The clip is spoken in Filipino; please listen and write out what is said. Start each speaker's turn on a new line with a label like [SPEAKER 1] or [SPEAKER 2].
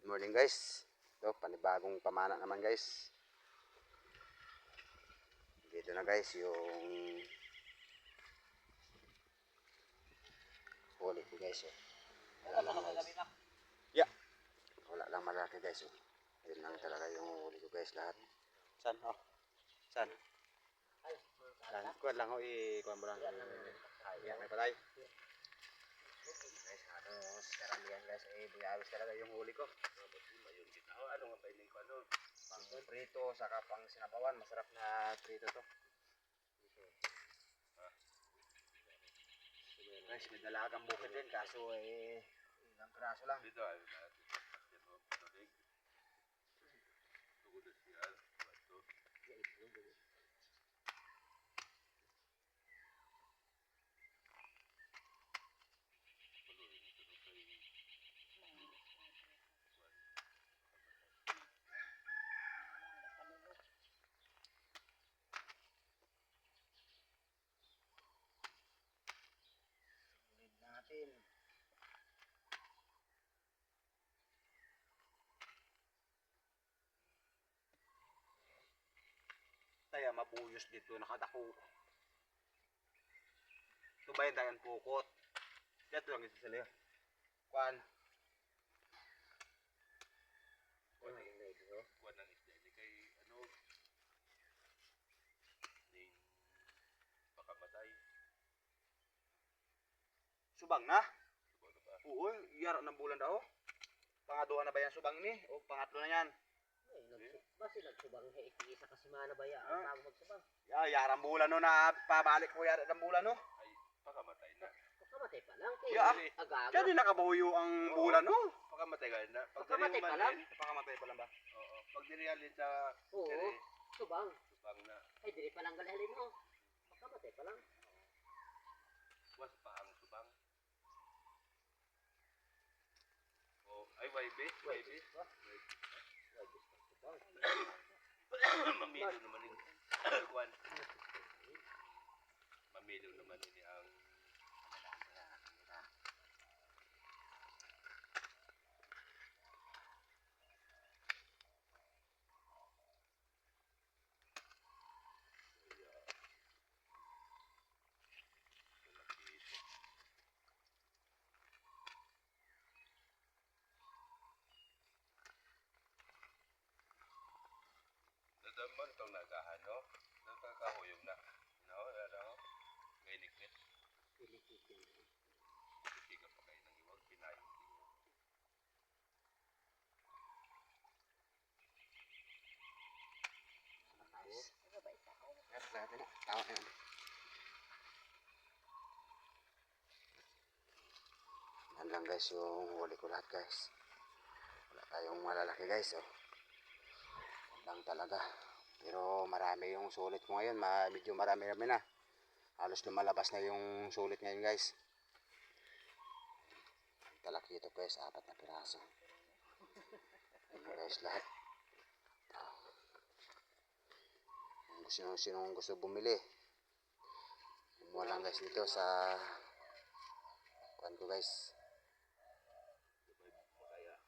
[SPEAKER 1] Good morning guys. Ito, panibagong pamana naman guys. Dito na guys yung huli ko guys. Wala lang guys. Yeah. Wala lang malaki guys. Yun lang talaga yung huli ko guys lahat. San? Oh. San? San? Kuwan lang ho kuwan mo lang. Yan may patay. Guys, halos karamihan guys. Halos talaga yung huli ko. Ano nga pa ini ko ano? Pang prito saka pang sinabawan, masarap na prito to. Guys, may dalagang bukid din kaso ilang piraso lang. Dito ay tulig. Tugod siya. Bato. Natin. Tayo mabuyos dito nakadako. Ito ba yung dayan pukot? Dito lang ito sila. Kuan. Kuan ang ito. Kuan ang isda ni kay ano? Ning pakamatay. Subang na? Subang na ba? Oo, yara ng bulan daw. Pangaduha na ba yan subang ni? O pangatlo na yan?
[SPEAKER 2] Basi nagsubang isa kasi mana ba yan? Bago magsubang.
[SPEAKER 1] Yarang bulan no na pabalik ko yara ng bulan no? Ay, pakamatay na.
[SPEAKER 2] Pagkamatay pa lang kay agaga.
[SPEAKER 1] Kaya di nakabuyo ang bulan no? Pakamatay ka na.
[SPEAKER 2] Pagkamatay pa lang?
[SPEAKER 1] Pakamatay pa lang ba? Oo. Pag dirihalin sa
[SPEAKER 2] oo, subang.
[SPEAKER 1] Subang na.
[SPEAKER 2] Ay, diri pa lang galhalin mo. Pagkamatay pa lang.
[SPEAKER 1] Was pa ang subang. Oh, ay YB. Mamilo naman yung kuwan. Mamilo naman ini ang daman itong nagahan, no? Nakakahuyog na. No? Ano? May likit. Siga pa kayo ng iwag. Pinayong tingin. Yes, lahat na. Tawa na. Yan lang guys yung huli ko lahat guys. Wala tayong malalaki guys. Oh. Lang talaga. Pero marami yung sulit ko ngayon. Medyo marami na. Halos lumalabas na yung sulit ngayon guys. Talaki ito guys. 4 na piraso. Ayan guys lahat. Sinong gusto bumili. Kumuha lang guys dito sa kuwan ko guys.